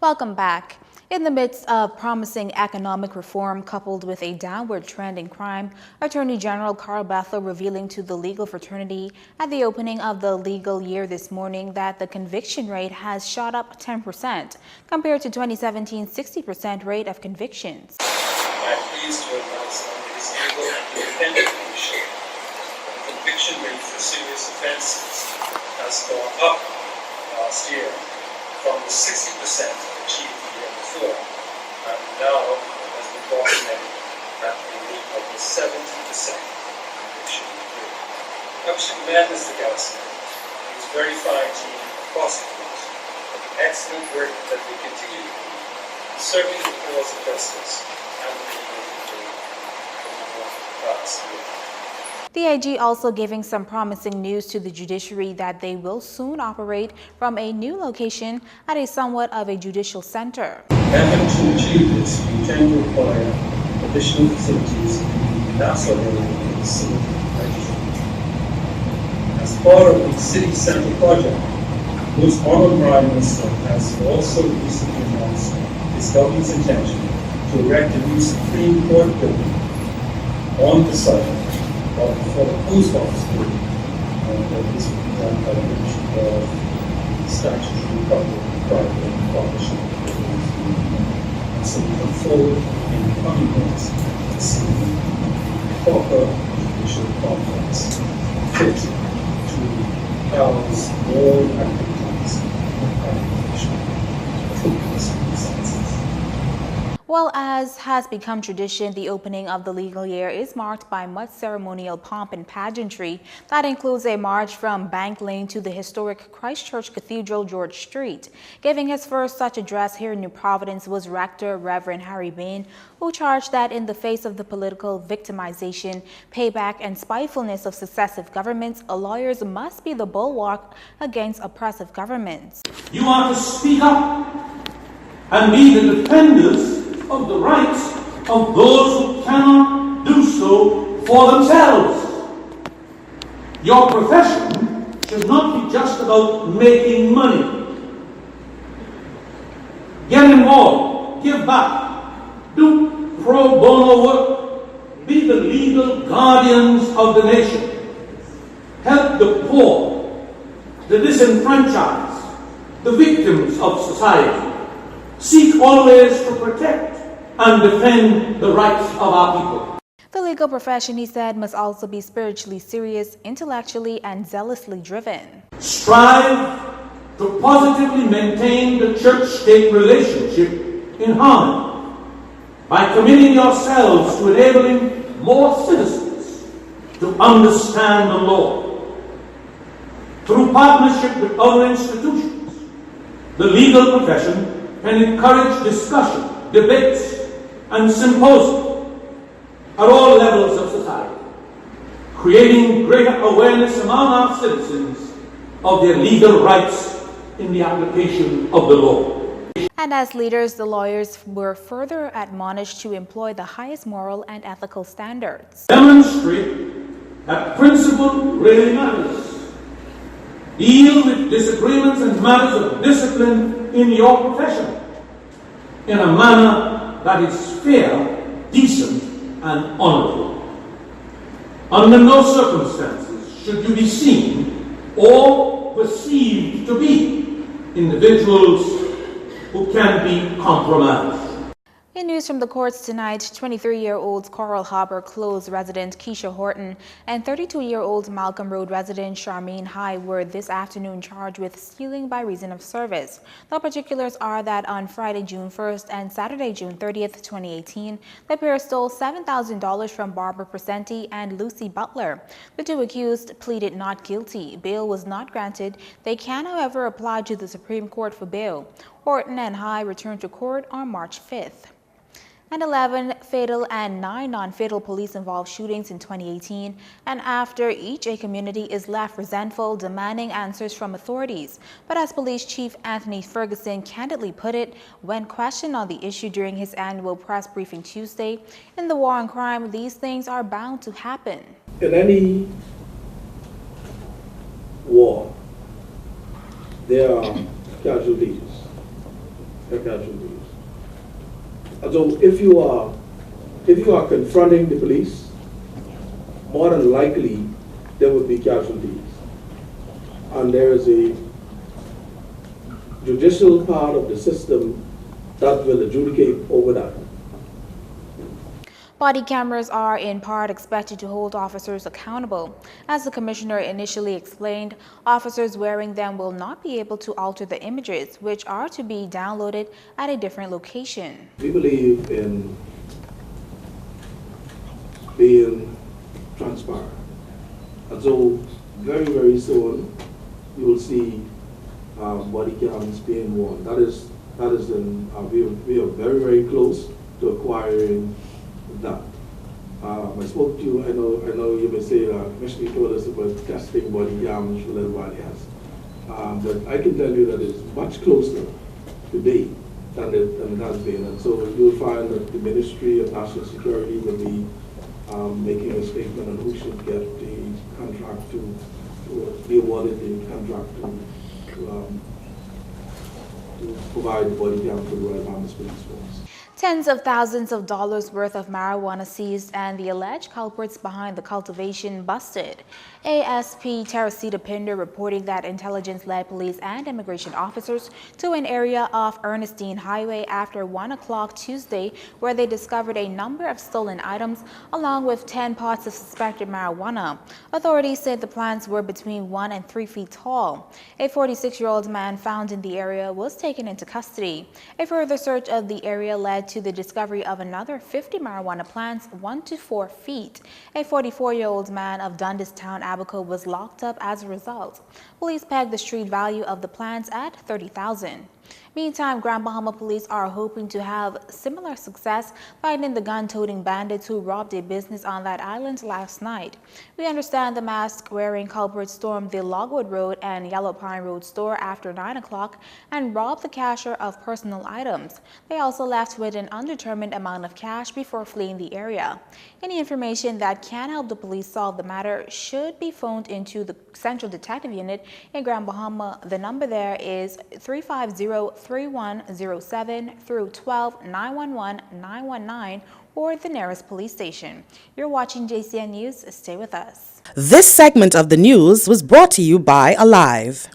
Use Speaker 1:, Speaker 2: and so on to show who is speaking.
Speaker 1: Welcome back. In the midst of promising economic reform coupled with a downward trend in crime, Attorney General Carl Bethel revealing to the legal fraternity at the opening of the legal year this morning that the conviction rate has shot up 10% compared to 2017's 60% rate of convictions.
Speaker 2: I'm pleased to announce on this legal and independent commission the conviction rate for serious offenses has gone up last year from the 60% achieved the year before, and now has been documented at a rate of the 70% conviction rate. I wish to commend Mr. Garrison and his very fine team of prosecutors for the excellent work that they continue to do, serving the cause of justice and the people of class here.
Speaker 1: The AG also giving some promising news to the judiciary that they will soon operate from a new location at a somewhat of a judicial center.
Speaker 2: And to achieve this, we intend to acquire additional facilities in the Nassau area of the city magistrate. As part of the city center project, Most Honorable Prime Minister has also recently announced his government's intention to erect a new Supreme Court building on the site for the post office building, and this will be done by virtue of the statutory private and partnership. And so we come forward in the coming months to see the proper judicial complex fit to house all activities of private circumstances.
Speaker 1: Well, as has become tradition, the opening of the legal year is marked by much ceremonial pomp and pageantry that includes a march from Bank Lane to the historic Christchurch Cathedral, George Street. Giving his first such address here in New Providence was Rector Reverend Harry Bain, who charged that in the face of the political victimization, payback, and spitefulness of successive governments, lawyers must be the bulwark against oppressive governments.
Speaker 3: You are to speak up and be the defenders of the rights of those who cannot do so for themselves. Your profession should not be just about making money. Get involved, give back, do pro bono work, be the legal guardians of the nation, help the poor, the disenfranchised, the victims of society. Seek always to protect and defend the rights of our people.
Speaker 1: The legal profession, he said, must also be spiritually serious, intellectually, and zealously driven.
Speaker 3: Strive to positively maintain the church-state relationship in harmony by committing yourselves to enabling more citizens to understand the law. Through partnership with other institutions, the legal profession can encourage discussion, debates, and symposium at all levels of society, creating greater awareness among our citizens of their legal rights in the application of the law.
Speaker 1: And as leaders, the lawyers were further admonished to employ the highest moral and ethical standards.
Speaker 3: Demonstrate that principle really matters. Deal with disagreements and matters of discipline in your profession in a manner that is fair, decent, and honorable. Under no circumstances should you be seen or perceived to be individuals who can be compromised.
Speaker 1: In news from the courts tonight, 23-year-old Coral Harbor Close resident Keisha Horton and 32-year-old Malcolm Road resident Charmaine High were this afternoon charged with stealing by reason of service. The particulars are that on Friday, June 1st and Saturday, June 30th, 2018, the pair stole $7,000 from Barbara Presenti and Lucy Butler. The two accused pleaded not guilty. Bail was not granted. They can, however, apply to the Supreme Court for bail. Horton and High returned to court on March 5th. And 11 fatal and 9 non-fatal police-involved shootings in 2018, and after each, a community is left resentful, demanding answers from authorities. But as Police Chief Anthony Ferguson candidly put it when questioned on the issue during his annual press briefing Tuesday, in the war on crime, these things are bound to happen.
Speaker 4: In any war, there are casualties. casualties. So if you are confronting the police, more than likely there would be casualties. And there is a judicial part of the system that will adjudicate over that.
Speaker 1: Body cameras are in part expected to hold officers accountable. As the commissioner initially explained, officers wearing them will not be able to alter the images, which are to be downloaded at a different location.
Speaker 4: We believe in being transparent. And so very, very soon you will see body cams being worn. That is we are very, very close to acquiring that. I spoke to you, I know you may say that Commissioner told us about testing body cams for a little while, yes. But I can tell you that it's much closer today than it has been. And so you'll find that the Ministry of National Security will be making a statement on who should get the contract to be awarded the contract to provide the body cam for the Royal Bahamas Police Force.
Speaker 1: Tens of thousands of dollars worth of marijuana seized and the alleged culprits behind the cultivation busted. ASP Teresita Pinder reporting that intelligence led police and immigration officers to an area off Ernestine Highway after 1 o'clock Tuesday, where they discovered a number of stolen items along with 10 pots of suspected marijuana. Authorities said the plants were between 1 and 3 feet tall. A 46-year-old man found in the area was taken into custody. A further search of the area led to the discovery of another 50 marijuana plants 1 to 4 feet. A 44-year-old man of Dundastown, Abaco was locked up as a result. Police pegged the street value of the plants at $30,000. Meantime, Grand Bahama Police are hoping to have similar success finding the gun-toting bandits who robbed a business on that island last night. We understand the mask-wearing culprits stormed the Logwood Road and Yellow Pine Road store after 9 o'clock and robbed the cashier of personal items. They also left with an undetermined amount of cash before fleeing the area. Any information that can help the police solve the matter should be phoned into the Central Detective Unit in Grand Bahama. The number there is 350-3107 through 12-911-919 or the nearest police station. You're watching JCN News. Stay with us.
Speaker 5: This segment of the news was brought to you by Alive.